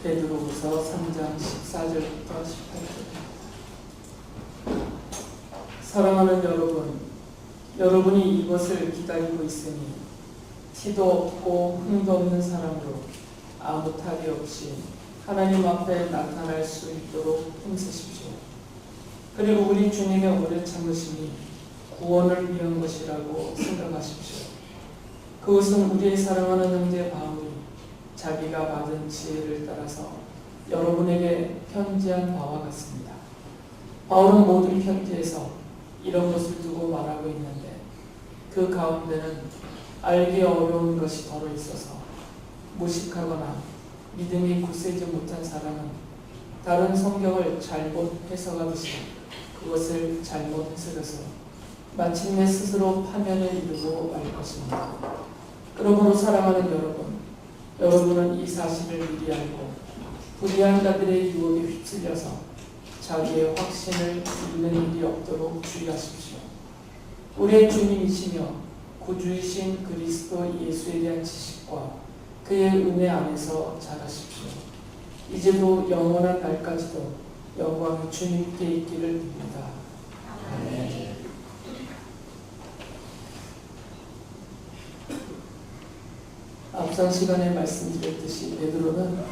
베드로후서 3장 14절부터 18절. 사랑하는 여러분, 여러분이 이것을 기다리고 있으니 티도 없고 흠도 없는 사람으로 아무 탈이 없이 하나님 앞에 나타날 수 있도록 힘쓰십시오. 그리고 우리 주님의 오래 참으심이 구원을 위한 것이라고 생각하십시오. 그것은 우리의 사랑하는 형제 바울이 자기가 받은 지혜를 따라서 여러분에게 편지한 바와 같습니다. 바울은 모든 편지에서 이런 것을 두고 말하고 있는데 그 가운데는 알기 어려운 것이 덜어 있어서 무식하거나 믿음이 굳세지 못한 사람은 다른 성경을 잘못 해석하듯이 그것을 잘못 해석해서 마침내 스스로 파면에 이르고 말 것입니다. 그러므로 사랑하는 여러분, 여러분은 이 사실을 미리 알고 불의한 자들의 유혹에 휩쓸려서 자기의 확신을 잃는 일이 없도록 주의하십시오. 우리의 주님이시며 구주이신 그리스도 예수에 대한 지식과 그의 은혜 안에서 자라십시오. 이제도 영원한 날까지도 영광이 주님께 있기를 빕니다. 아멘. 앞선 시간에 말씀드렸듯이 베드로는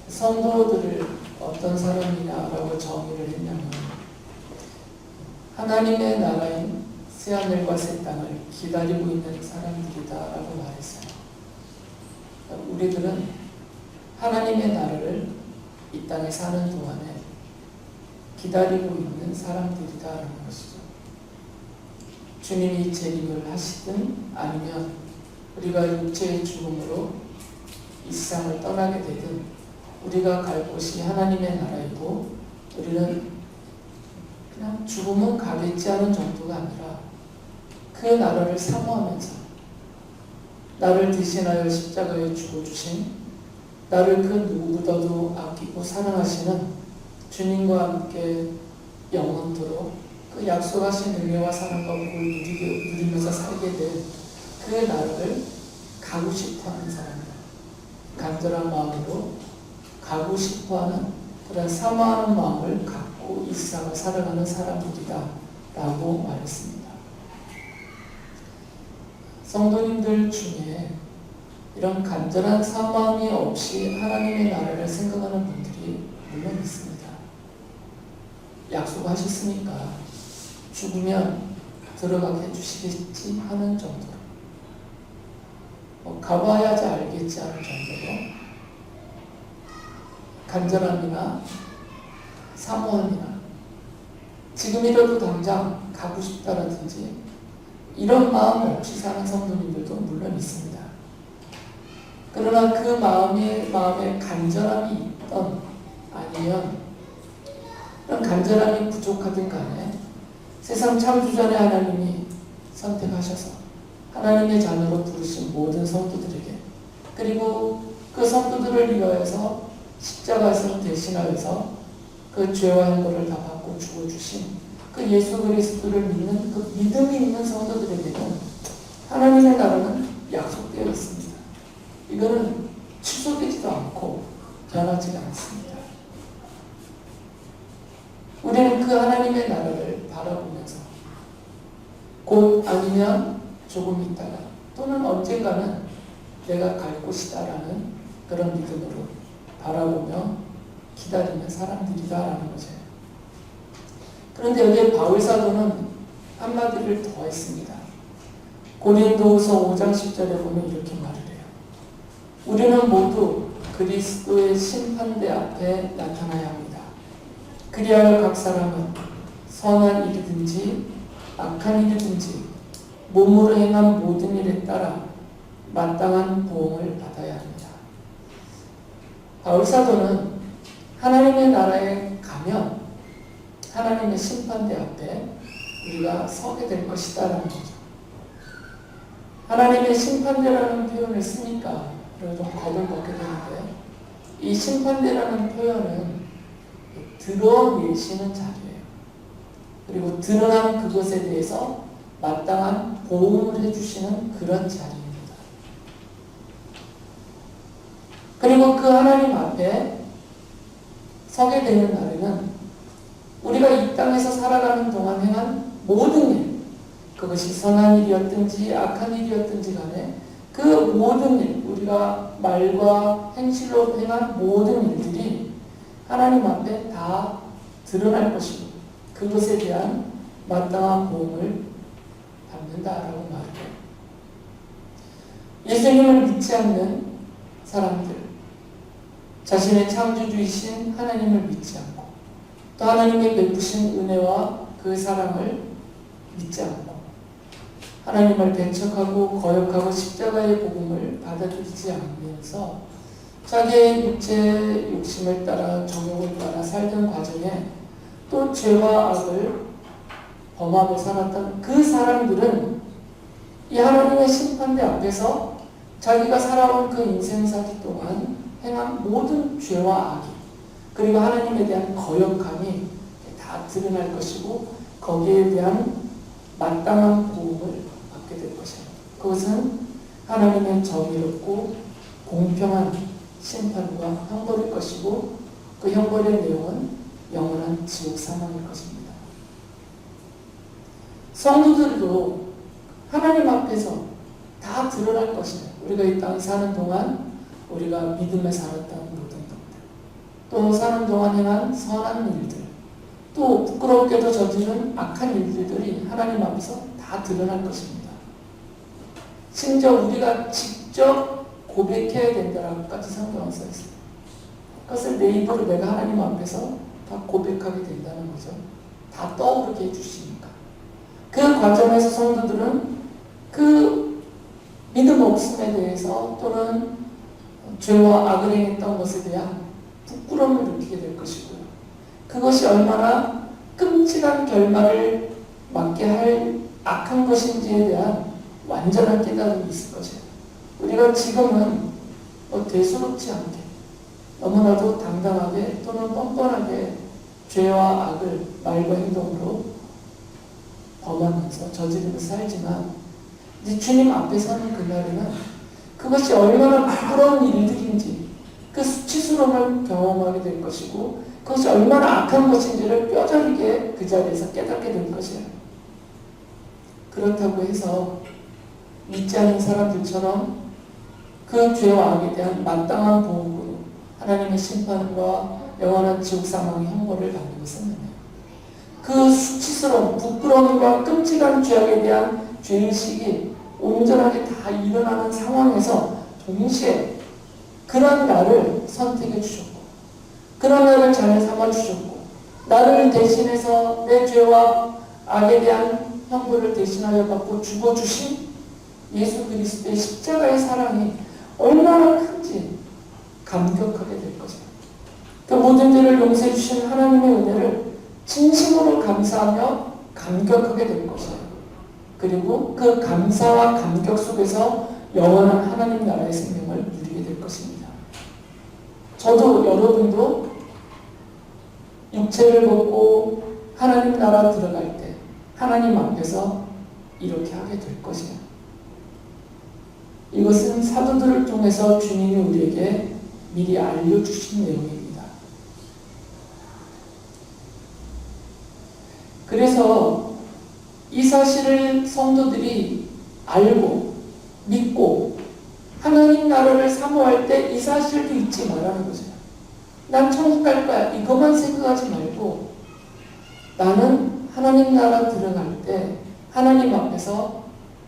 성도들을 어떤 사람이냐라고 정의를 했냐면 하나님의 나라인 새하늘과 새 땅을 기다리고 있는 사람들이다라고 말했어요. 우리들은 하나님의 나라를 이 땅에 사는 동안에 기다리고 있는 사람들이다라는 것이죠. 주님이 재림을 하시든 아니면 우리가 육체의 죽음으로 이 세상을 떠나게 되든 우리가 갈 곳이 하나님의 나라이고 우리는 그냥 죽음은 가겠지 하는 정도가 아니라 그 나라를 사모하면서 나를 대신하여 십자가에 죽어주신 나를 그 누구보다도 아끼고 사랑하시는 주님과 함께 영원토록 그 약속하신 은혜와 사랑과 복을 누리면서 살게 된 그 나라를 가고 싶어하는 사람이다. 간절한 마음으로 가고 싶어하는 그런 사모하는 마음을 갖고 이 세상을 살아가는 사람들이다 라고 말했습니다. 성도님들 중에 이런 간절한 사모함이 없이 하나님의 나라를 생각하는 분들이 물론 있습니다. 약속하셨으니까 죽으면 들어가게 해주시겠지 하는 정도로 가봐야지 알겠지 하는 정도로 간절함이나 사모함이나 지금이라도 당장 가고 싶다라든지 이런 마음 없이 사는 성도님들도 물론 있습니다. 그러나 그 마음에 간절함이 있던 아니면 그런 간절함이 부족하든 간에 세상 창조자의 하나님이 선택하셔서 하나님의 자녀로 부르신 모든 성도들에게 그리고 그 성도들을 위하여서 십자가에서 대신하여서 그 죄와 형벌을 다 받고 죽어주신 그 예수 그리스도를 믿는 그 믿음이 있는 성도들에게는 하나님의 나라는 약속되어 있습니다. 이거는 취소되지도 않고 변하지가 않습니다. 우리는 그 하나님의 나라를 바라보면서 곧 아니면 조금 있다가 또는 언젠가는 내가 갈 곳이다라는 그런 믿음으로 바라보며 기다리는 사람들이다라는 거죠. 그런데 여기에 바울 사도는 한마디를 더 했습니다. 고린도후서 5장 10절에 보면 이렇게 말을 해요. 우리는 모두 그리스도의 심판대 앞에 나타나야 합니다. 그리하여 각 사람은 선한 일이든지 악한 일이든지 몸으로 행한 모든 일에 따라 마땅한 보응을 받아야 합니다. 바울 사도는 하나님의 나라에 가면 하나님의 심판대 앞에 우리가 서게 될 것이다라는 거죠. 하나님의 심판대라는 표현을 쓰니까 좀 겁을 먹게 되는데 이 심판대라는 표현은 드러내시는 자리예요. 그리고 드러난 그것에 대해서 마땅한 보응을 해주시는 그런 자리입니다. 그리고 그 하나님 앞에 서게 되는 날에는 우리가 이 땅에서 살아가는 동안 행한 모든 일, 그것이 선한 일이었든지 악한 일이었든지 간에 그 모든 일, 우리가 말과 행실로 행한 모든 일들이 하나님 앞에 다 드러날 것이고 그것에 대한 마땅한 보응을 받는다라고 말해요. 예수님을 믿지 않는 사람들, 자신의 창조주이신 하나님을 믿지 않고 또 하나님의 베푸신 은혜와 그 사랑을 믿지 않고 하나님을 배척하고 거역하고 십자가의 복음을 받아들이지 않으면서 자기의 육체의 욕심을 따라 정욕을 따라 살던 과정에 또 죄와 악을 범하고 살았던 그 사람들은 이 하나님의 심판대 앞에서 자기가 살아온 그 인생사기 동안 행한 모든 죄와 악이 그리고 하나님에 대한 거역함이 다 드러날 것이고 거기에 대한 마땅한 보응을 받게 될 것이에요. 그것은 하나님의 정의롭고 공평한 심판과 형벌일 것이고 그 형벌의 내용은 영원한 지옥 사망일 것입니다. 성도들도 하나님 앞에서 다 드러날 것이에요. 우리가 이 땅에 사는 동안 우리가 믿음에 살았던 모든 것들, 또 사는 동안 행한 선한 일들, 또 부끄럽게도 저지른 악한 일들이 하나님 앞에서 다 드러날 것입니다. 심지어 우리가 직접 고백해야 된다라고까지 성경에 써 있어요. 그것을 내 입으로 내가 하나님 앞에서 다 고백하게 된다는 거죠. 다 떠오르게 해주시니까. 그 과정에서 성도들은 그 믿음 없음에 대해서 또는 죄와 악을 행했던 것에 대한 부끄러움을 느끼게 될 것이고요. 그것이 얼마나 끔찍한 결말을 맞게 할 악한 것인지에 대한 완전한 깨달음이 있을 것이에요. 우리가 지금은 대수롭지 않게 너무나도 당당하게 또는 뻔뻔하게 죄와 악을 말과 행동으로 범하면서 저지르면서 살지만 이제 주님 앞에 서는 그날에는 그것이 얼마나 부끄러운 일들인지 그 수치스러움을 경험하게 될 것이고 그것이 얼마나 악한 것인지를 뼈저리게 그 자리에서 깨닫게 될 것이에요. 그렇다고 해서 믿지 않는 사람들처럼 그 죄와 악에 대한 마땅한 보응으로 하나님의 심판과 영원한 지옥 사망의 형벌을 받는 것은 아니에요. 그 수치스러운 부끄러움과 끔찍한 죄악에 대한 죄의식이 온전하게 다 일어나는 상황에서 동시에 그런 나를 선택해 주셨고 그런 나를 잘 삼아 주셨고 나를 대신해서 내 죄와 악에 대한 형벌을 대신하여 받고 죽어주신 예수 그리스도의 십자가의 사랑이 얼마나 큰지 감격하게 될 것입니다. 그 모든 죄를 용서해 주신 하나님의 은혜를 진심으로 감사하며 감격하게 될 것이에요. 그리고 그 감사와 감격 속에서 영원한 하나님 나라의 생명을 누리게 될 것입니다. 저도 여러분도 육체를 벗고 하나님 나라 들어갈 때 하나님 앞에서 이렇게 하게 될 것이에요. 이것은 사도들을 통해서 주님이 우리에게 미리 알려주신 내용입니다. 그래서 이 사실을 성도들이 알고 믿고 하나님 나라를 사모할 때 이 사실도 잊지 말라는 거죠. 난 천국 갈 거야 이것만 생각하지 말고 나는 하나님 나라 들어갈 때 하나님 앞에서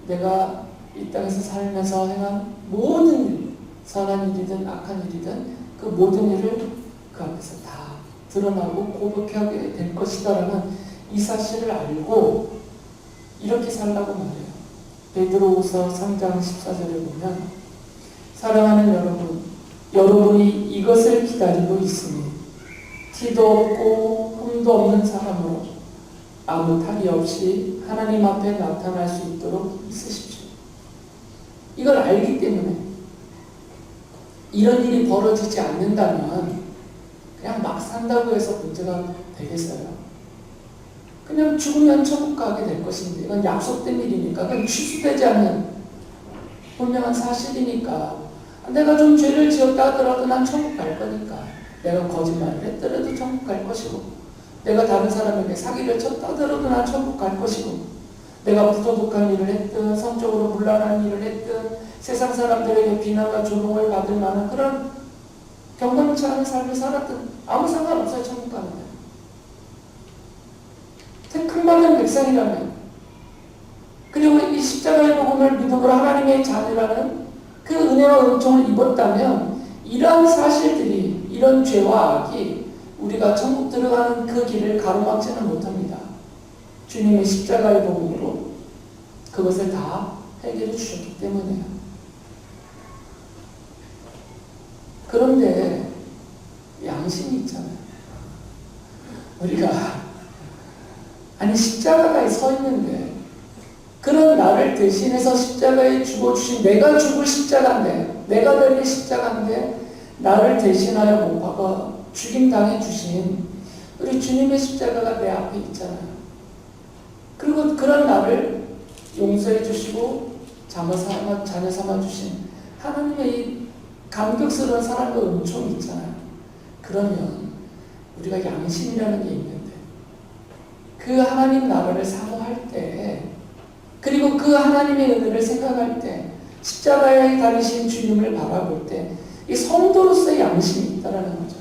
내가 이 땅에서 살면서 행한 모든 일, 선한 일이든 악한 일이든 그 모든 일을 그 앞에서 다 드러나고 고백하게 될 것이다라는 이 사실을 알고 이렇게 살라고 말해요. 베드로후서 3장 14절에 보면 사랑하는 여러분, 여러분이 이것을 기다리고 있으니 티도 없고 흠도 없는 사람으로 아무 탈이 없이 하나님 앞에 나타날 수 있도록 있으십시오. 이걸 알기 때문에 이런 일이 벌어지지 않는다면 그냥 막 산다고 해서 문제가 되겠어요. 그냥 죽으면 천국 가게 될 것인데 이건 약속된 일이니까 그건 취소되지 않는 분명한 사실이니까 내가 좀 죄를 지었다 하더라도 난 천국 갈 거니까. 내가 거짓말을 했더라도 천국 갈 것이고, 내가 다른 사람에게 사기를 쳤다 하더라도 난 천국 갈 것이고, 내가 부도덕한 일을 했든 성적으로 문란한 일을 했든 세상 사람들에게 비난과 조롱을 받을 만한 그런 경건치 않은 삶을 살았든 아무 상관없어요. 천국 가는 데. 택함받은 백성이라면, 그리고 이 십자가의 복음을 믿음으로 하나님의 자녀라는 그 은혜와 은총을 입었다면, 이러한 사실들이, 이런 죄와 악이 우리가 천국 들어가는 그 길을 가로막지는 못합니다. 주님의 십자가의 복음으로 그것을 다 해결해 주셨기 때문에요. 그런데 양심이 있잖아요. 우리가 아니 십자가에 서 있는데, 그런 나를 대신해서 십자가에 죽어주신, 내가 죽을 십자가인데, 내가 달릴 십자가인데 나를 대신하여 못 박아 죽임당해 주신 우리 주님의 십자가가 내 앞에 있잖아요. 그리고 그런 나를 용서해 주시고 자녀 삼아 주신 하나님의 이 감격스러운 사랑과 은총이 있잖아요. 그러면 우리가 양심이라는 게 있는데, 그 하나님 나라를 사모할 때, 그리고 그 하나님의 은혜를 생각할 때, 십자가에 달리신 주님을 바라볼 때, 이 성도로서의 양심이 있다라는 거죠.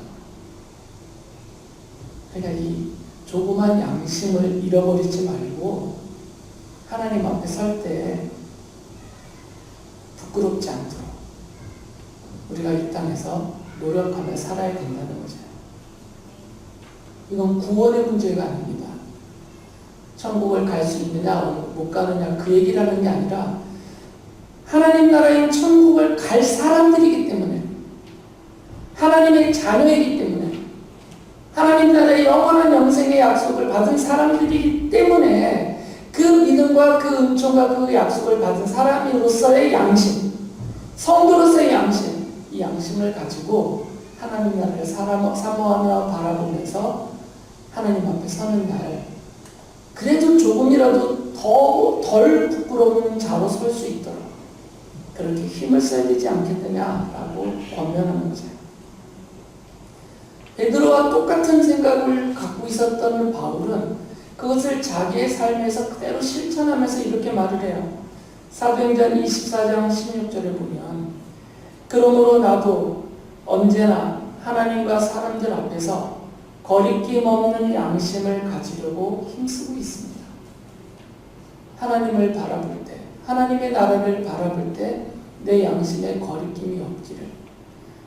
그러니까 이 조그만 양심을 잃어버리지 말고 하나님 앞에 설 때 부끄럽지 않도록 우리가 이 땅에서 노력하며 살아야 된다는 거죠. 이건 구원의 문제가 아닙니다. 천국을 갈 수 있느냐 못 가느냐 그 얘기를 하는 게 아니라, 하나님 나라인 천국을 갈 사람들이기 때문에, 하나님의 자녀이기 때문에, 하나님 나라의 영원한 영생의 약속을 받은 사람들이기 때문에, 그 믿음과 그 은총과 그 약속을 받은 사람으로서의 양심, 성도로서의 양심, 이 양심을 가지고 하나님 나라를 사모하며 바라보면서 하나님 앞에 서는 날, 그래도 조금이라도 덜 부끄러운 자로 설 수 있도록 그렇게 힘을 써야 되지 않겠느냐라고 권면하는 거죠. 베드로와 똑같은 생각을 갖고 있었던 바울은 그것을 자기의 삶에서 그대로 실천하면서 이렇게 말을 해요. 사도행전 24장 16절에 보면, 그러므로 나도 언제나 하나님과 사람들 앞에서 거리낌 없는 양심을 가지려고 힘쓰고 있습니다. 하나님을 바라볼 때, 하나님의 나라를 바라볼 때 내 양심에 거리낌이 없기를,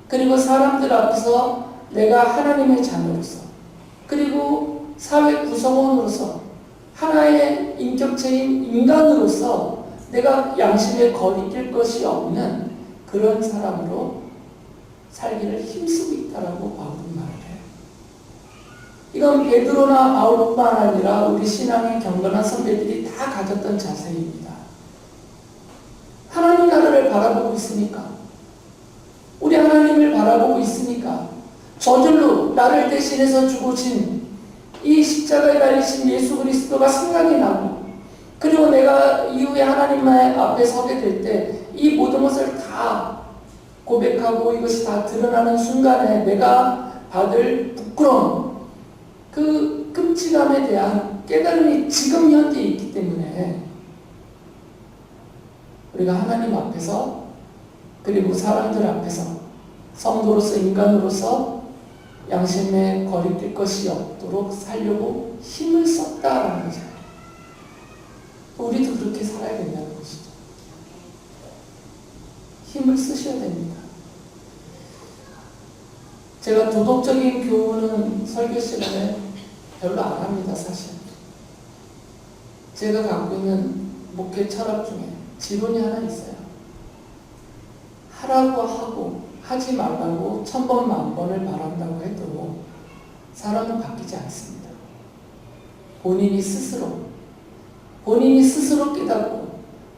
그리고 사람들 앞에서 내가 하나님의 자녀로서, 그리고 사회 구성원으로서, 하나의 인격체인 인간으로서 내가 양심에 거리낄 것이 없는 그런 사람으로 살기를 힘쓰고 있다라고 바울은 말을 해요. 이건 베드로나 바울뿐만 아니라 우리 신앙의 경건한 선배들이 다 가졌던 자세입니다. 하나님 나라를 바라보고 있으니까, 우리 하나님을 바라보고 있으니까 저절로 나를 대신해서 죽으신 이 십자가에 달리신 예수 그리스도가 생각이 나고, 그리고 내가 이후에 하나님 앞에 서게 될 때 이 모든 것을 다 고백하고 이것이 다 드러나는 순간에 내가 받을 부끄러움, 그 끔찍함에 대한 깨달음이 지금 현재 있기 때문에 우리가 하나님 앞에서, 그리고 사람들 앞에서 성도로서, 인간으로서 양심에 거리낄 것이 없도록 살려고 힘을 썼다라는 거죠. 우리도 그렇게 살아야 된다는 것이죠. 힘을 쓰셔야 됩니다. 제가 도덕적인 교훈은 설교 시간에 별로 안 합니다, 사실. 제가 갖고 있는 목회 철학 중에 지론이 하나 있어요. 하라고 하고 하지 말라고 1000번 만번을 말한다고 해도 사람은 바뀌지 않습니다. 본인이 스스로 깨닫고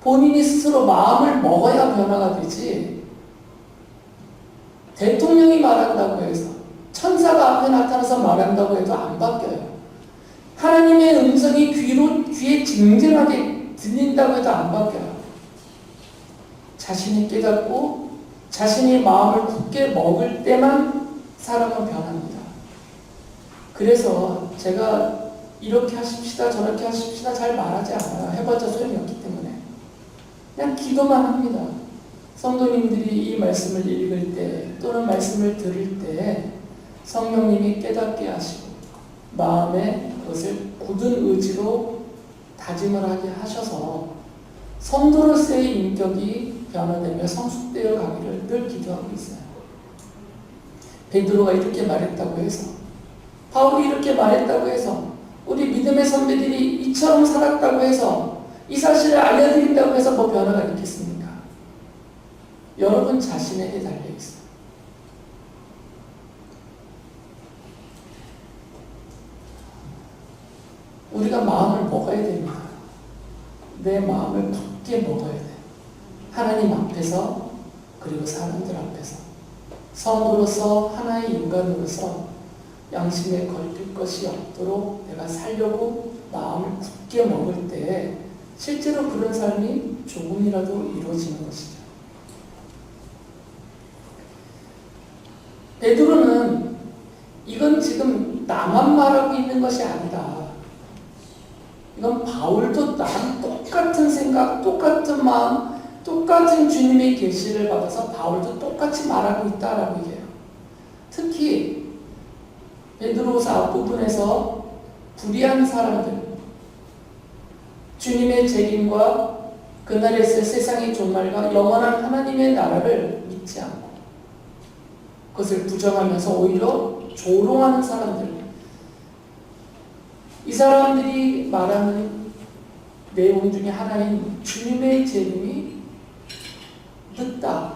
본인이 스스로 마음을 먹어야 변화가 되지, 대통령이 말한다고 해서, 천사가 앞에 나타나서 말한다고 해도 안 바뀌어요. 하나님의 음성이 귀에 쟁쟁하게 들린다고 해도 안 바뀌어요. 자신이 깨닫고 자신이 마음을 굳게 먹을 때만 사람은 변합니다. 그래서 제가 이렇게 하십시다 저렇게 하십시다 잘 말하지 않아요. 해봤자 소용이 없기 때문에 그냥 기도만 합니다. 성도님들이 이 말씀을 읽을 때 또는 말씀을 들을 때 성령님이 깨닫게 하시고 마음에 그것을 굳은 의지로 다짐을 하게 하셔서 성도로서의 인격이 변화되며 성숙되어 가기를 늘 기도하고 있어요. 베드로가 이렇게 말했다고 해서 바울이 이렇게 말했다고 해서 우리 믿음의 선배들이 이처럼 살았다고 해서 이 사실을 알려드린다고 해서 뭐 변화가 있겠습니까? 여러분 자신에게 달려있어요. 우리가 마음을 먹어야 됩니다. 내 마음을 굳게 먹어야 돼. 하나님 앞에서 그리고 사람들 앞에서 성도로서 하나의 인간으로서 양심에 걸릴 것이 없도록 내가 살려고 마음을 굳게 먹을 때 실제로 그런 삶이 조금이라도 이루어지는 것이죠. 베드로는 이건 지금 나만 말하고 있는 것이 아니다. 이건 바울도 나랑 똑같은 생각, 똑같은 마음, 똑같은 주님의 계시를 받아서 바울도 똑같이 말하고 있다라고 얘기해요. 특히 베드로서 앞부분에서 불의한 사람들, 주님의 재림과 그날에 있을 세상의 종말과 영원한 하나님의 나라를 믿지 않고 그것을 부정하면서 오히려 조롱하는 사람들, 이 사람들이 말하는 내용 중에 하나인 주님의 재림이 늦다.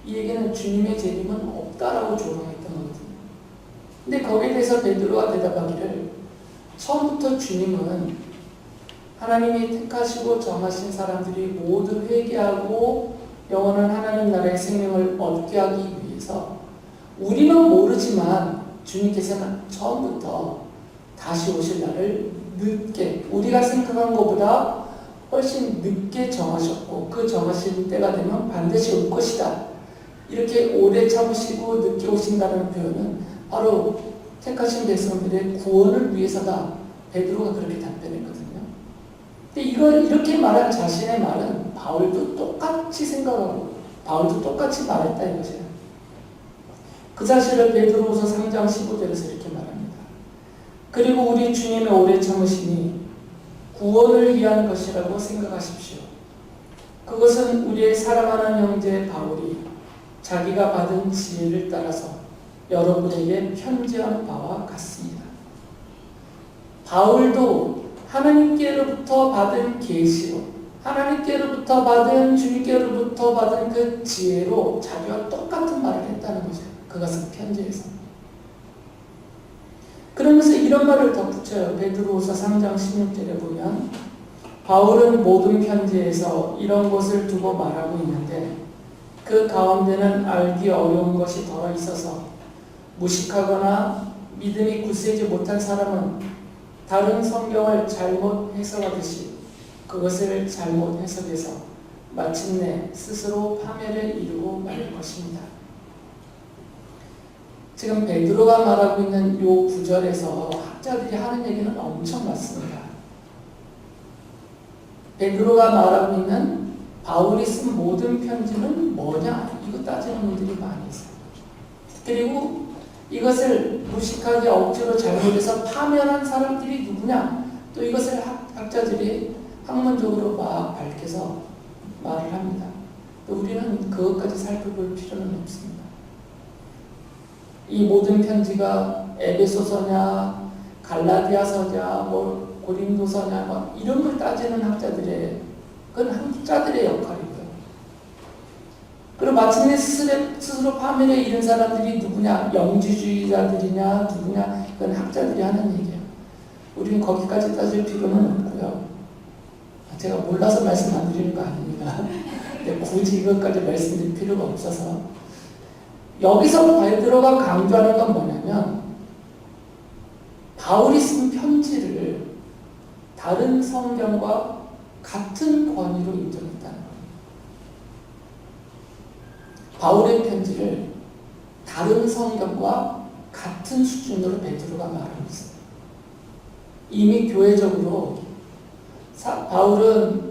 이 얘기는 주님의 재림은 없다라고 조롱했던 거거든요. 근데 거기에 대해서 베드로가 대답하기를 처음부터 주님은 하나님이 택하시고 정하신 사람들이 모두 회개하고 영원한 하나님 나라의 생명을 얻게 하기 위해서 우리는 모르지만 주님께서는 처음부터 다시 오실 날을 늦게 우리가 생각한 것보다 훨씬 늦게 정하셨고 그 정하신 때가 되면 반드시 올 것이다. 이렇게 오래 참으시고 늦게 오신다는 표현은 바로 택하신 백성들의 구원을 위해서다. 베드로가 그렇게 답변했거든요. 근데 이걸 이렇게 말한 자신의 말은 바울도 똑같이 생각하고 바울도 똑같이 말했다 이것이에요. 그 사실을 베드로후서 3장 15절에서 이렇게 말합니다. 그리고 우리 주님의 오래 참으심이 구원을 위한 것이라고 생각하십시오. 그것은 우리의 사랑하는 형제 바울이 자기가 받은 지혜를 따라서 여러분에게 편지한 바와 같습니다. 바울도 하나님께로부터 받은 계시로 하나님께로부터 받은 주님께로부터 받은 그 지혜로 자기와 똑같은 말을 했다는 거죠. 그것은 편지에서. 그러면서 이런 말을 덧붙여요. 베드로후서 3장 16절에 보면 바울은 모든 편지에서 이런 것을 두고 말하고 있는데 그 가운데는 알기 어려운 것이 덜어 있어서 무식하거나 믿음이 굳세지 못한 사람은 다른 성경을 잘못 해석하듯이 그것을 잘못 해석해서 마침내 스스로 파멸에 이르고 말 것입니다. 지금 베드로가 말하고 있는 이 구절에서 학자들이 하는 얘기는 엄청 많습니다. 베드로가 말하고 있는 바울이 쓴 모든 편지는 뭐냐? 이거 따지는 분들이 많이 있어요. 그리고 이것을 무식하게 억지로 잘못해서 파면한 사람들이 누구냐? 또 이것을 학자들이 학문적으로 막 밝혀서 말을 합니다. 우리는 그것까지 살펴볼 필요는 없습니다. 이 모든 편지가 에베소서냐, 갈라디아서냐, 뭐 고린도서냐, 막 이런 걸 따지는 학자들의 그건 학자들의 역할이고요. 그리고 마침내 스스로 파멸에 이른 사람들이 누구냐, 영지주의자들이냐, 누구냐, 그건 학자들이 하는 얘기예요. 우리는 거기까지 따질 필요는 없고요. 제가 몰라서 말씀 안 드리는 거 아닙니다. 근데 굳이 이것까지 말씀드릴 필요가 없어서. 여기서 베드로가 강조하는 건 뭐냐면 바울이 쓴 편지를 다른 성경과 같은 권위로 인정했다는 겁니다. 바울의 편지를 다른 성경과 같은 수준으로 베드로가 말하고 있어요. 이미 교회적으로 바울은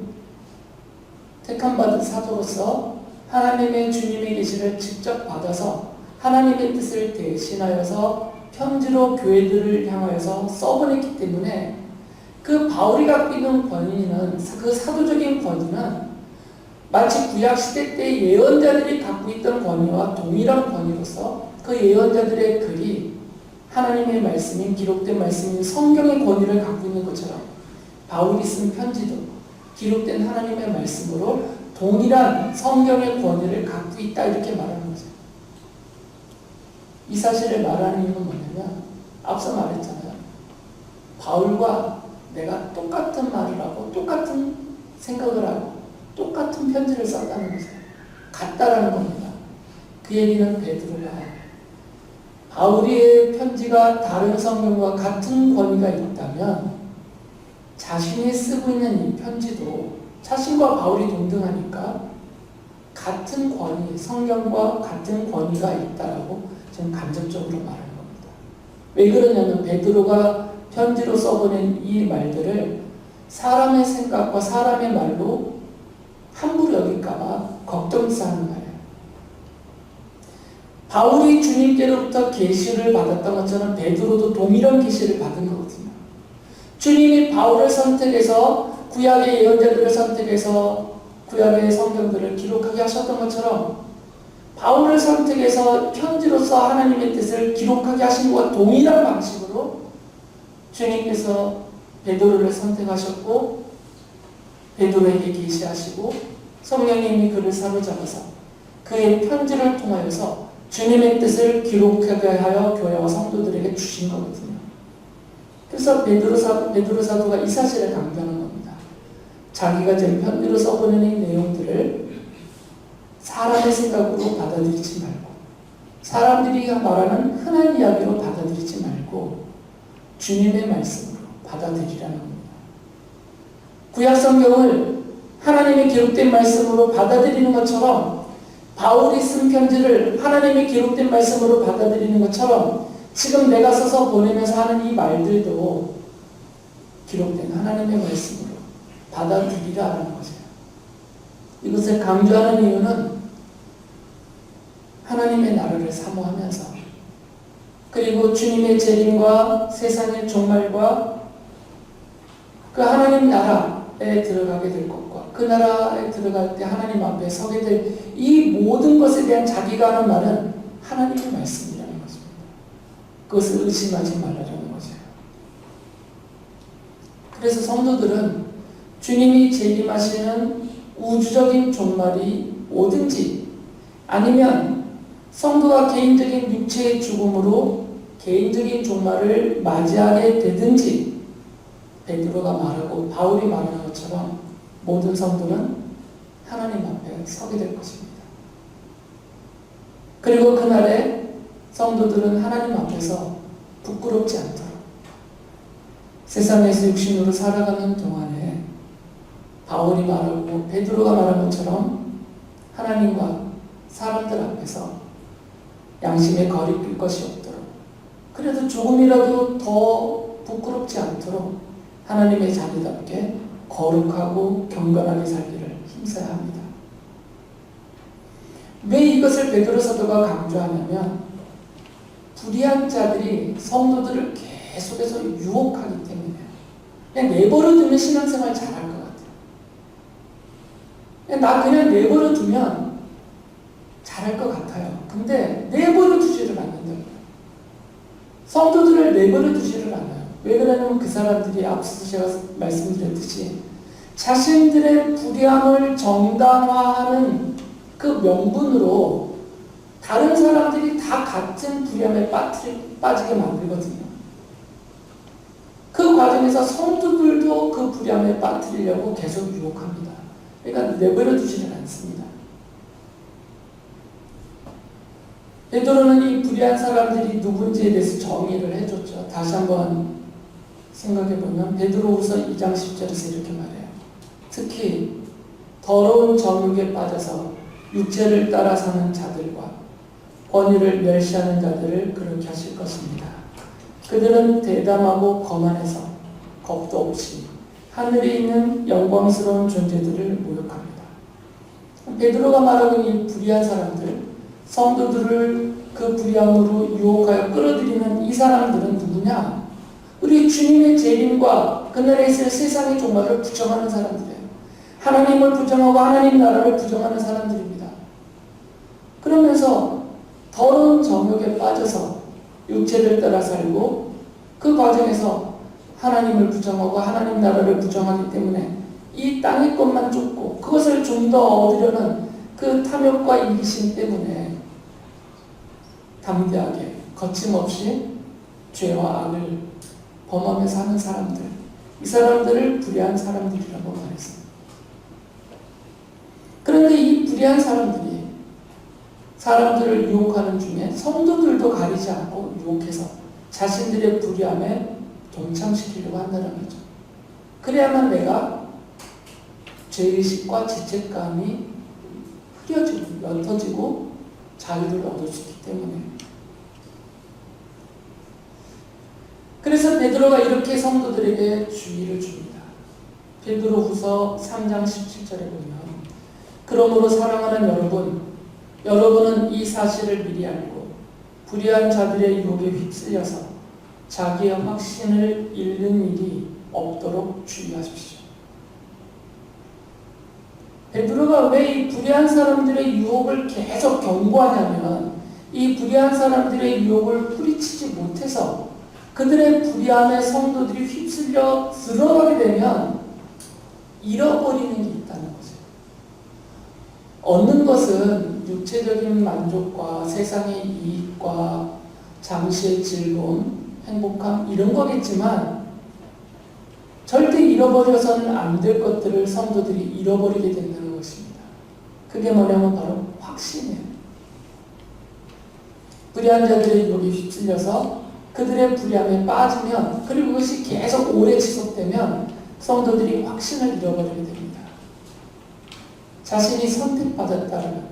택함받은 사도로서 하나님의 주님의 계시를 직접 받아서 하나님의 뜻을 대신하여서 편지로 교회들을 향하여서 써보냈기 때문에 그 바울이 갖고 있는 권위는, 그 사도적인 권위는 마치 구약시대 때 예언자들이 갖고 있던 권위와 동일한 권위로서 그 예언자들의 글이 하나님의 말씀인, 기록된 말씀인 성경의 권위를 갖고 있는 것처럼 바울이 쓴 편지도 기록된 하나님의 말씀으로 동일한 성경의 권위를 갖고 있다, 이렇게 말하는 거죠. 이 사실을 말하는 이유는 뭐냐면 앞서 말했잖아요. 바울과 내가 똑같은 말을 하고 똑같은 생각을 하고 똑같은 편지를 썼다는 거죠. 같다라는 겁니다. 그 얘기는 베드로가 바울의 편지가 다른 성경과 같은 권위가 있다면 자신이 쓰고 있는 이 편지도 자신과 바울이 동등하니까 같은 권위, 성경과 같은 권위가 있다라고 저는 간접적으로 말하는 겁니다. 왜 그러냐면 베드로가 편지로 써보낸 이 말들을 사람의 생각과 사람의 말로 함부로 여길까봐 걱정해서 하는 말이에요. 바울이 주님께로부터 계시를 받았던 것처럼 베드로도 동일한 계시를 받은 거거든요. 주님이 바울을 선택해서 구약의 예언자들을 선택해서 구약의 성경들을 기록하게 하셨던 것처럼 바울을 선택해서 편지로서 하나님의 뜻을 기록하게 하신 것과 동일한 방식으로 주님께서 베드로를 선택하셨고 베드로에게 계시하시고 성령님이 그를 사로잡아서 그의 편지를 통하여서 주님의 뜻을 기록하게 하여 교회와 성도들에게 주신 거거든요. 그래서 베드로 사도가 이 사실을 강조하는 겁니다. 자기가 지금 편지로 써보낸 이 내용들을 사람의 생각으로 받아들이지 말고 사람들이 말하는 흔한 이야기로 받아들이지 말고 주님의 말씀으로 받아들이라는 겁니다. 구약 성경을 하나님의 기록된 말씀으로 받아들이는 것처럼 바울이 쓴 편지를 하나님의 기록된 말씀으로 받아들이는 것처럼 지금 내가 써서 보내면서 하는 이 말들도 기록된 하나님의 말씀으로 받아들이라는 거죠. 이것을 강조하는 이유는 하나님의 나라를 사모하면서 그리고 주님의 재림과 세상의 종말과 그 하나님 나라에 들어가게 될 것과 그 나라에 들어갈 때 하나님 앞에 서게 될 이 모든 것에 대한 자기가 하는 말은 하나님의 말씀이라는 것입니다. 그것을 의심하지 말라는 거죠. 그래서 성도들은 주님이 재림하시는 우주적인 종말이 오든지 아니면 성도가 개인적인 육체의 죽음으로 개인적인 종말을 맞이하게 되든지 베드로가 말하고 바울이 말하는 것처럼 모든 성도는 하나님 앞에 서게 될 것입니다. 그리고 그날에 성도들은 하나님 앞에서 부끄럽지 않도록 세상에서 육신으로 살아가는 동안에 바울이 말하고 베드로가 말한 것처럼 하나님과 사람들 앞에서 양심에 거리낄 것이 없도록 그래도 조금이라도 더 부끄럽지 않도록 하나님의 자녀답게 거룩하고 경건하게 살기를 힘써야 합니다. 왜 이것을 베드로 사도가 강조하냐면 불의한 자들이 성도들을 계속해서 유혹하기 때문에 그냥 내버려 두면 신앙생활 잘할 것 같아요. 나 그냥 내버려 두면 잘할 것 같아요. 근데 내버려 두지를 않는다고요. 성도들을 내버려 두지를 않아요. 왜 그러냐면 그 사람들이 앞서서 제가 말씀드렸듯이 자신들의 불의함을 정당화하는 그 명분으로 다른 사람들이 다 같은 불의함에 빠지게 만들거든요. 그 과정에서 성도들도 그 불의함에 빠뜨리려고 계속 유혹합니다. 그러니까 내버려 두지는 않습니다. 베드로는 이 불의한 사람들이 누군지에 대해서 정의를 해줬죠. 다시 한번 생각해보면 베드로후서 2장 10절에서 이렇게 말해요. 특히 더러운 정욕에 빠져서 육체를 따라 사는 자들과 권위를 멸시하는 자들을 그렇게 하실 것입니다. 그들은 대담하고 거만해서 겁도 없이 하늘에 있는 영광스러운 존재들을 모욕합니다. 베드로가 말하는 이 불의한 사람들, 성도들을 그 불의함으로 유혹하여 끌어들이는 이 사람들은 누구냐? 우리 주님의 재림과 그날에 있을 세상의 종말을 부정하는 사람들이에요. 하나님을 부정하고 하나님 나라를 부정하는 사람들입니다. 그러면서 더러운 정욕에 빠져서 육체를 따라 살고 그 과정에서 하나님을 부정하고 하나님 나라를 부정하기 때문에 이 땅의 것만 쫓고 그것을 좀 더 얻으려는 그 탐욕과 이기심 때문에 담대하게 거침없이 죄와 악을 범하며 사는 사람들, 이 사람들을 불의한 사람들이라고 말했습니다. 그런데 이 불의한 사람들이 사람들을 유혹하는 중에 성도들도 가리지 않고 유혹해서 자신들의 불의함에 동참시키려고 한다는 거죠. 그래야만 내가 죄의식과 죄책감이 흐려지고 옅어지고 자유를 얻을 수 있기 때문에. 그래서 베드로가 이렇게 성도들에게 주의를 줍니다. 베드로후서 3장 17절에 보면 그러므로 사랑하는 여러분은 이 사실을 미리 알고 불의한 자들의 유혹에 휩쓸려서 자기의 확신을 잃는 일이 없도록 주의하십시오. 베드로가 왜 이 불의한 사람들의 유혹을 계속 경고하냐면 이 불의한 사람들의 유혹을 뿌리치지 못해서 그들의 불의함에 성도들이 휩쓸려 들어가게 되면 잃어버리는 게 있다는 거죠. 얻는 것은 육체적인 만족과 세상의 이익과 잠시의 즐거움, 행복함 이런 거겠지만 절대 잃어버려서는 안 될 것들을 성도들이 잃어버리게 된다는 것입니다. 그게 뭐냐면 바로 확신이에요. 불의한 자들의 유혹에 휩쓸려서 그들의 불의함에 빠지면 그리고 그것이 계속 오래 지속되면 성도들이 확신을 잃어버리게 됩니다. 자신이 선택받았다는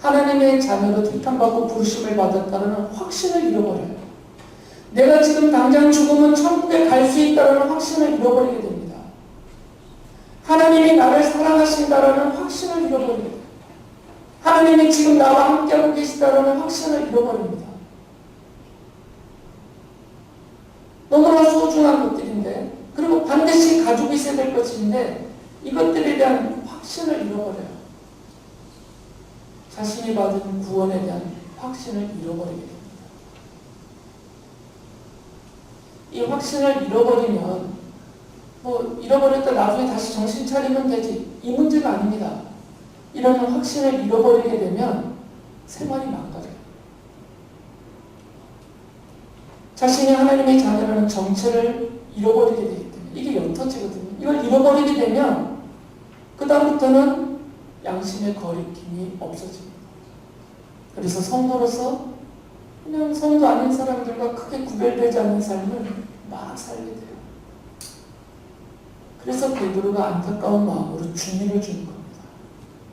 하나님의 자녀로 택함받고 부르심을 받았다는 확신을 잃어버려요. 내가 지금 당장 죽으면 천국에 갈 수 있다는 확신을 잃어버리게 됩니다. 하나님이 나를 사랑하신다는 확신을 잃어버리게 돼요. 하나님이 지금 나와 함께하고 계시다는 확신을 잃어버립니다. 너무나 소중한 것들인데 그리고 반드시 가지고 있어야 될 것인데 이것들에 대한 확신을 잃어버려요. 자신이 받은 구원에 대한 확신을 잃어버리게 됩니다. 이 확신을 잃어버리면 잃어버렸다 나중에 다시 정신 차리면 되지 이 문제가 아닙니다. 이런 확신을 잃어버리게 되면 생활이 망가져요. 자신이 하나님의 자녀라는 정체를 잃어버리게 되기 때문에 이게 옅어지거든요. 이걸 잃어버리게 되면 그 다음부터는 양심의 거리낌이 없어집니다. 그래서 성도로서 그냥 성도 아닌 사람들과 크게 구별되지 않는 삶을 막 살게 돼요. 그래서 베드로가 안타까운 마음으로 주의를 주는 겁니다.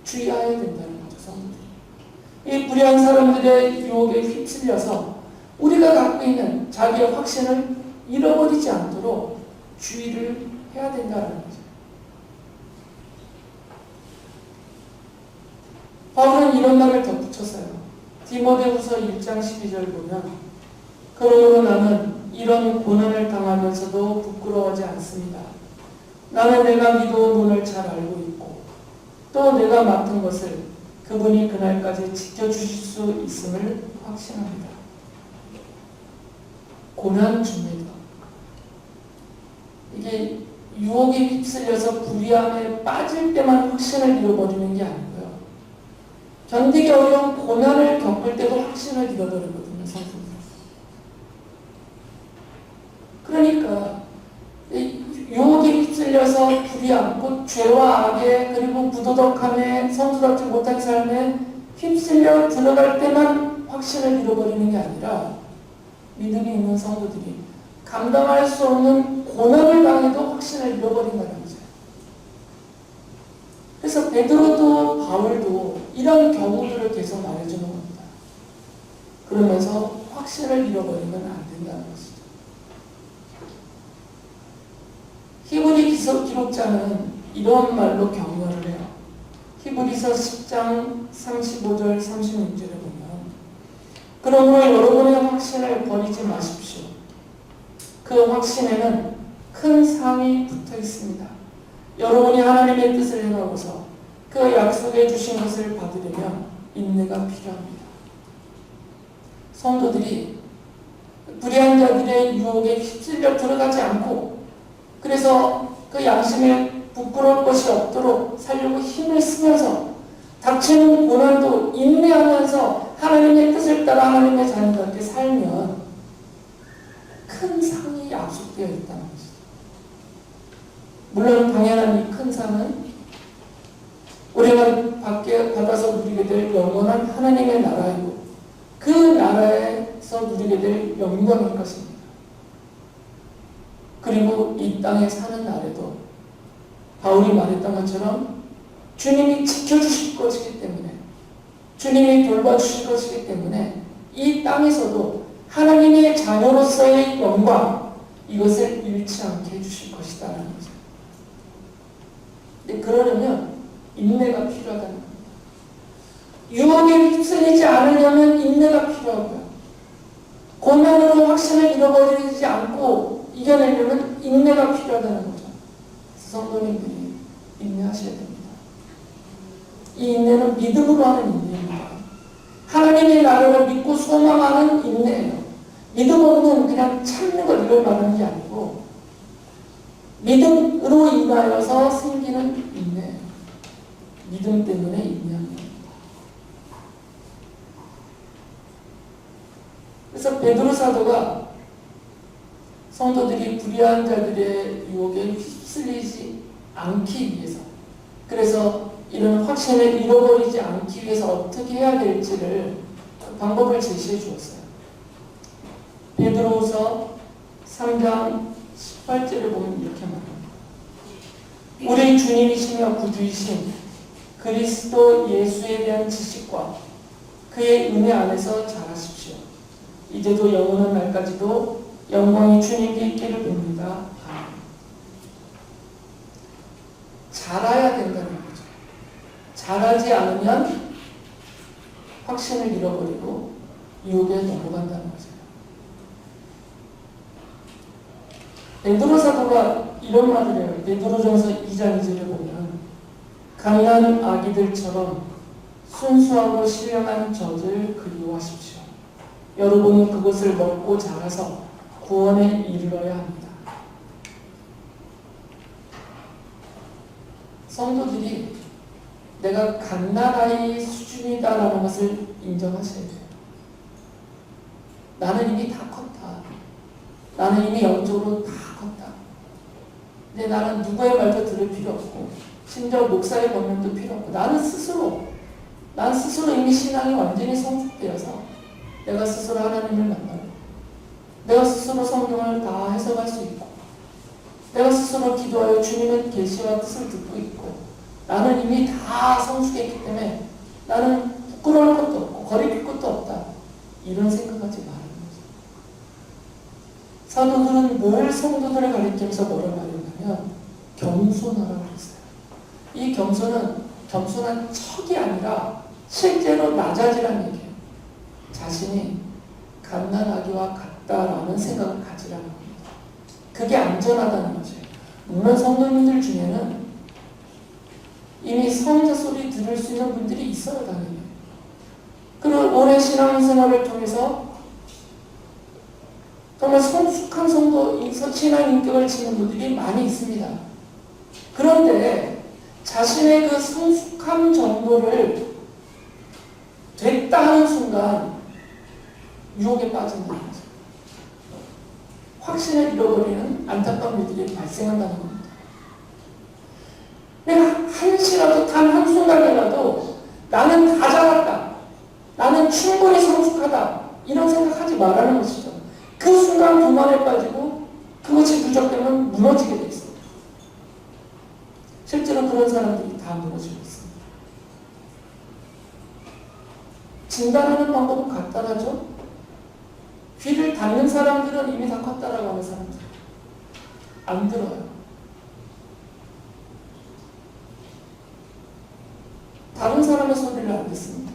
주의해야 된다는 거죠, 성도들이. 이 불의한 사람들의 유혹에 휩쓸려서 우리가 갖고 있는 자기의 확신을 잃어버리지 않도록 주의를 해야 된다는 거죠. 바울은 이런 말을 덧붙였어요. 디모데후서 1장 12절 보면 그러므로 나는 이런 고난을 당하면서도 부끄러워하지 않습니다. 나는 내가 믿어온 분을 잘 알고 있고 또 내가 맡은 것을 그분이 그날까지 지켜주실 수 있음을 확신합니다. 고난 중에도 이게 유혹에 휩쓸려서 불의함에 빠질 때만 확신을 잃어버리는 게 아니고요. 견디기 어려운 고난을 겪을 때도 확신을 잃어버리거든요, 성도들. 그러니까 유혹에 휩쓸려서 불의함, 곧 죄와 악에 그리고 부도덕함에 성도답지 못한 삶에 휩쓸려 들어갈 때만 확신을 잃어버리는 게 아니라 믿음이 있는 성도들이 감당할 수 없는 고난을 당해도 확신을 잃어버린다는 거죠. 그래서 베드로도 바울도 이런 경우들을 계속 말해주는 겁니다. 그러면서 확신을 잃어버리면 안 된다는 것이죠. 히브리 기록자는 이런 말로 격려를 해요. 히브리서 10장 35절 36절에 보면 그러므로 여러분의 확신을 버리지 마십시오. 그 확신에는 큰 상이 붙어 있습니다. 여러분이 하나님의 뜻을 행하고서 그 약속해 주신 것을 받으려면 인내가 필요합니다. 성도들이 불의한 자들의 유혹에 휩쓸려 들어가지 않고 그래서 그 양심에 부끄러울 것이 없도록 살려고 힘을 쓰면서 닥치는 고난도 인내하면서 하나님의 뜻을 따라 하나님의 자녀답게 살면 큰 상이 약속되어 있다는 것이죠. 물론 당연한 이 큰 상은 우리가 받아서 누리게 될 영원한 하나님의 나라이고 그 나라에서 누리게 될 영광일 것입니다. 그리고 이 땅에 사는 날에도 바울이 말했던 것처럼 주님이 지켜주실 것이기 때문에 주님이 돌봐주실 것이기 때문에 이 땅에서도 하나님의 자녀로서의 영광 이것을 잃지 않게 해주실 것이다라는 거죠. 근데 그러려면 인내가 필요하다는 겁니다. 유혹에 휩쓸리지 않으려면 인내가 필요하고요. 고난으로 확신을 잃어버리지 않고 이겨내려면 인내가 필요하다는 거죠. 성도님들이 인내하셔야 됩니다. 이 인내는 믿음으로 하는 인내입니다. 하나님의 나라를 믿고 소망하는 인내예요. 믿음 없는 그냥 참는 것 이걸 말하는 게 아니고 믿음으로 인하여서 생기는 인내예요. 믿음 때문에 인내합니다. 그래서 베드로 사도가 성도들이 불의한 자들의 유혹에 휩쓸리지 않기 위해서 그래서 이런 확신을 잃어버리지 않기 위해서 어떻게 해야 될지를 방법을 제시해 주었어요. 베드로후서 3장 18절을 보면 이렇게 말합니다. 우리 주님이시며 구주이신 그리스도 예수에 대한 지식과 그의 은혜 안에서 자라십시오. 이제도 영원한 날까지도 영광이 주님께 있기를 빕니다. 자라야 된다는 거죠. 자라지 않으면 확신을 잃어버리고 유혹에 넘어간다는 거죠. 베드로 사도가 이런 말을 해요. 베드로전서 2장 2절에 보면 강한 아기들처럼 순수하고 신령한 젖을 그리워하십시오. 여러분은 그것을 먹고 자라서 구원에 이르러야 합니다. 성도들이 내가 갓난아이 수준이다라는 것을 인정하셔야 돼요. 나는 이미 다 컸다. 나는 이미 영적으로 다 컸다. 근데 나는 누구의 말도 들을 필요 없고 심지어 목사의 권면도 필요 없고 나는 스스로 이미 신앙이 완전히 성숙되어서 내가 스스로 하나님을 만나고 내가 스스로 성경을 다 해석할 수 있고 내가 스스로 기도하여 주님의 계시와 뜻을 듣고 있고 나는 이미 다 성숙했기 때문에 나는 부끄러울 것도 없고 거리낄 것도 없다. 이런 생각하지 말아요. 사도들은 늘 성도들을 가리키면서 뭐라고 말했냐면 겸손하라고 했어요. 이 겸손은 겸손한 척이 아니라 실제로 낮아지라는 얘기예요. 자신이 갓난아기와 같다라는 생각을 가지라는 겁니다. 그게 안전하다는 거죠. 물론 성도님들 중에는 이미 성자 소리 들을 수 있는 분들이 있어요, 당연히. 그리고 오랜 신앙생활을 통해서 정말 성숙한 성도, 신앙 인격을 지닌 분들이 많이 있습니다. 그런데 자신의 그 성숙함 정도를 됐다 하는 순간 유혹에 빠진다는 거죠. 확신을 잃어버리는 안타까운 일들이 발생한다는 겁니다. 내가 한시라도 단 한순간이라도 나는 다 자랐다. 나는 충분히 성숙하다. 이런 생각하지 말라는 것이죠. 그 순간 교만에 빠지고 그것이 누적되면 무너지게 돼 있습니다. 실제로 그런 사람들이 다 무너지고 있습니다. 진단하는 방법은 간단하죠. 귀를 닫는 사람들은 이미 다 컸다라고 하는 사람들 안 들어요. 다른 사람의 소리를 안 듣습니다.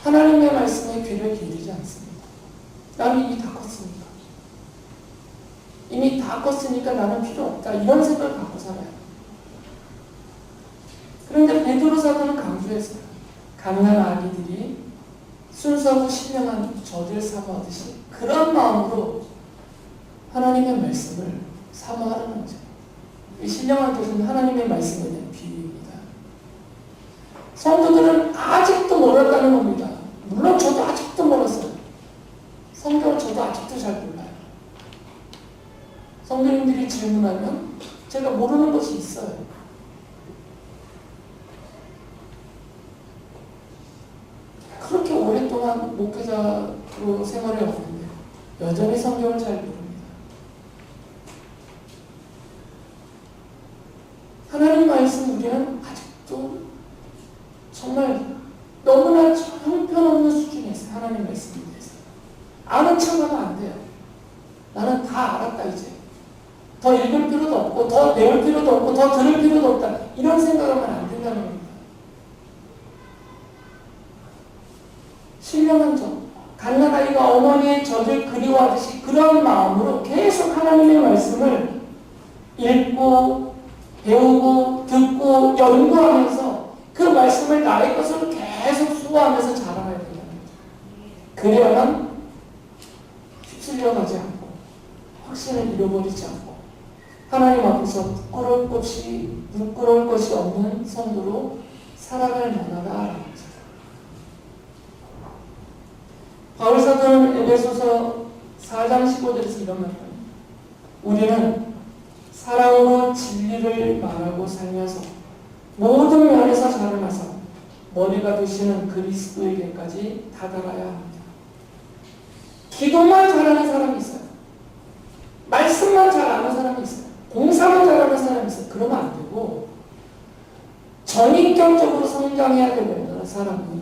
하나님의 말씀에 귀를 기울이지 않습니다. 나는 이미 다 컸으니까. 이미 다 컸으니까 나는 필요 없다. 이런 생각을 갖고 살아요. 그런데 베드로 사도는 강조했어요. 가난한 아기들이 순수하고 신령한 저들 사모하듯이 그런 마음으로 하나님의 말씀을 사모하라는 거죠. 이 신령한 뜻은 하나님의 말씀에 대한 비유입니다. 성도들은 아직도 몰랐다는 겁니다. 물론 저도 아직도 몰랐어요. 성경을 저도 아직도 잘 몰라요. 성도님들이 질문하면 제가 모르는 것이 있어요. 그렇게 오랫동안 목회자로 생활해 왔는데 여전히 성경을 잘 모릅니다. 하나님 말씀 우리는 아직도 정말 너무나 형편없는 수준에 있어요. 하나님 말씀에 대해서. 아는 척하면 안 돼요. 나는 다 알았다 이제. 더 읽을 필요도 없고 더 배울 필요도 없고 더 들을 필요도 없다. 이런 생각하면 안 된다는 겁니다. 신령한 점. 갓난아이가 어머니의 젖을 그리워하듯이 그런 마음으로 계속 하나님의 말씀을 읽고 배우고 듣고 연구하면서 그 말씀을 나의 것으로 계속 수호하면서 자라가야 된다는 거죠. 그래야만 휩쓸려 가지 않고 확신을 잃어버리지 않고 하나님 앞에서 부끄러울 것이 없는 성도로 살아갈 만하다라는 거죠. 바울 사도는 에베소서 4장 15절에서 이런 말을 합니다. 우리는 사랑으로 진리를 말하고 살면서 모든 면에서 자라나서 머리가 되시는 그리스도에게까지 다다라야 합니다. 기도만 잘하는 사람이 있어요. 말씀만 잘 아는 사람이 있어요. 공사만 잘하는 사람이 있어요. 그러면 안 되고 전인격적으로 성장해야 되는 사람은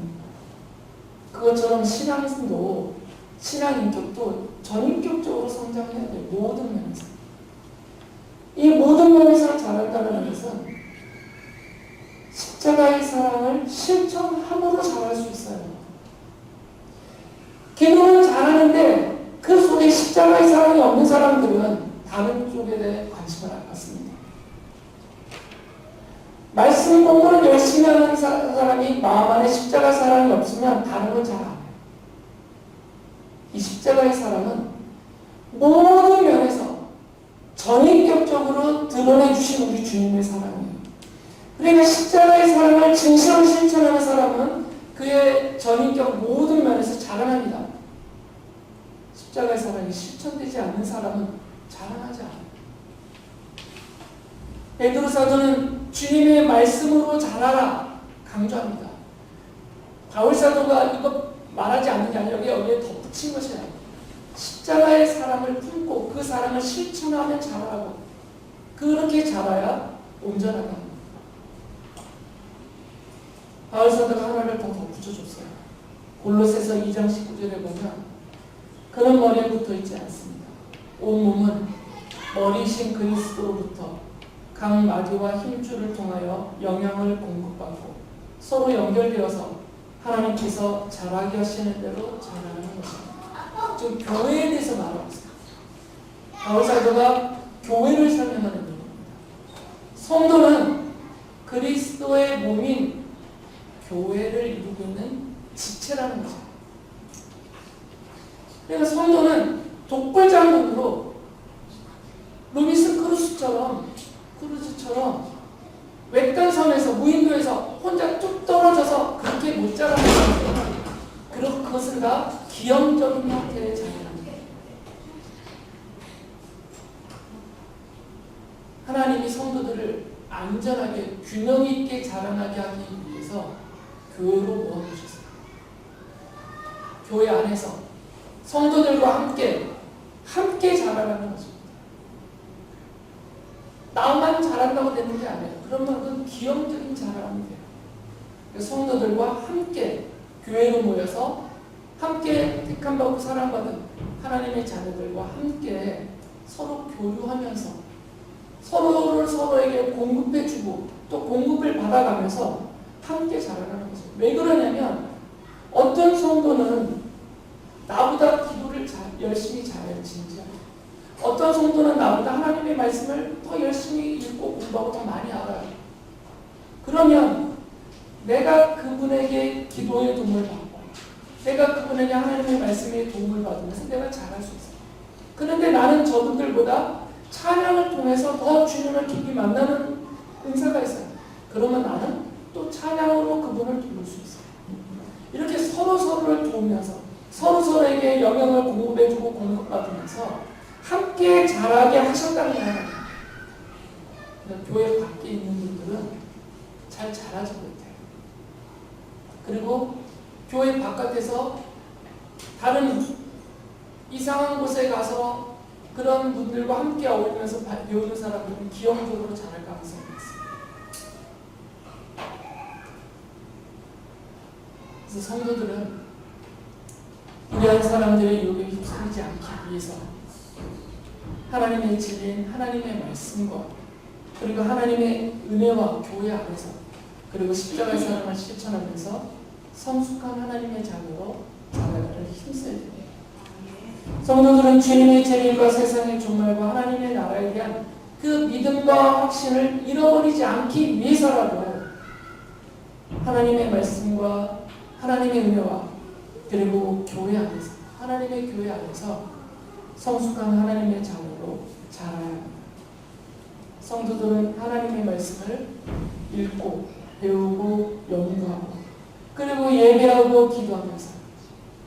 그것처럼 신앙도 신앙인격도 전인격적으로 성장해야 돼요. 모든 면에서. 이 모든 면에서 자란다는 것은 십자가의 사랑을 실천함으로 자랄 수 있어요. 기도는 잘하는데 그 속에 십자가의 사랑이 없는 사람들은 다른 쪽에 대해 관심을 안 갖습니다. 말씀 공부를 열심히 하는 사람이 마음 안에 십자가 사랑이 없으면 다른 건 잘 안 해요. 이 십자가의 사랑은 모든 면에서 전인격적으로 드러내주신 우리 주님의 사랑이에요. 그러니까 십자가의 사랑을 진실로 실천하는 사람은 그의 전인격 모든 면에서 자라납니다. 십자가의 사랑이 실천되지 않는 사람은 자라나지 않아요. 베드로 사도는 주님의 말씀으로 자라라 강조합니다. 바울 사도가 이거 말하지 않는 게 아니라 여기에 덧붙인 것이 아니에요. 십자가의 사랑을 품고 그 사랑을 실천하면 자라고 그렇게 자라야 온전하다. 바울 사도가 하나를 더 덧붙여줬어요. 골로새서 2장 19절에 보면 그는 머리에 붙어있지 않습니다. 온몸은 머리신 그리스도로부터 각 마디와 힘줄을 통하여 영향을 공급받고 서로 연결되어서 하나님께서 자라게 하시는 대로 자라는 것입니다. 지금 교회에 대해서 말하고 있어요. 바울 사도가 교회를 설명하는 겁니다. 성도는 그리스도의 몸인 교회를 이루고 있는 지체라는 거죠. 그러니까 성도는 독불장군으로 루이스 크루즈처럼 외딴 섬에서 무인도에서 혼자 뚝 떨어져서 그렇게 못 자라는 거예요. 그리고 그것은 다 기형적인 형태의 자녀랍니다. 하나님이 성도들을 안전하게 균형 있게 자라나게 하기 위해서 교회로 모아주셨어요. 교회 안에서 성도들과 함께 자라나는 거죠. 나만 잘한다고 되는 게 아니에요. 그러면 그건 기형적인 자랑이 돼요. 성도들과 함께 교회로 모여서 함께 택함받고 사랑받은 하나님의 자녀들과 함께 서로 교류하면서 서로를 서로에게 공급해주고 또 공급을 받아가면서 함께 자라가는 거죠. 왜 그러냐면 어떤 성도는 나보다 기도를 열심히 잘할지인지, 어떤 성도는 나보다 하나님의 말씀을 더 열심히 읽고 공부하고 더 많이 알아요. 그러면 내가 그분에게 기도의 도움을 받고 내가 그분에게 하나님의 말씀의 도움을 받으면서 내가 잘할 수 있어요. 그런데 나는 저분들보다 찬양을 통해서 더 주님을 깊이 만나는 은사가 있어요. 그러면 나는 또 찬양으로 그분을 도울 수 있어요. 이렇게 서로서로를 도우면서 서로서로에게 영향을 공급해주고 공급받으면서 함께 자라게 하셨다는 거예요. 교회 밖에 있는 분들은 잘 자라지 못해요. 그리고 교회 바깥에서 다른 이상한 곳에 가서 그런 분들과 함께 어울리면서 배우는 사람들은 기형적으로 자랄 가능성이 있습니다. 그래서 성도들은 불의한 사람들의 유혹에 휩쓸리지 않기 위해서 하나님의 진리인 하나님의 말씀과 그리고 하나님의 은혜와 교회 안에서 그리고 십자가의 사랑을 실천하면서 성숙한 하나님의 자녀로 자라기를 힘써야 됩니다. 성도들은 주님의 재림과 세상의 종말과 하나님의 나라에 대한 그 믿음과 확신을 잃어버리지 않기 위해서라도 하나님의 말씀과 하나님의 은혜와 그리고 교회 안에서 하나님의 교회 안에서 성숙한 하나님의 자녀로 자라야 합니다. 성도들은 하나님의 말씀을 읽고 배우고 연구하고 그리고 예배하고 기도하면서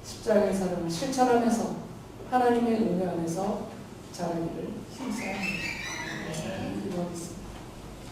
십자가의 사랑을 실천하면서 하나님의 은혜 안에서 자라기를 힘써야 합니다.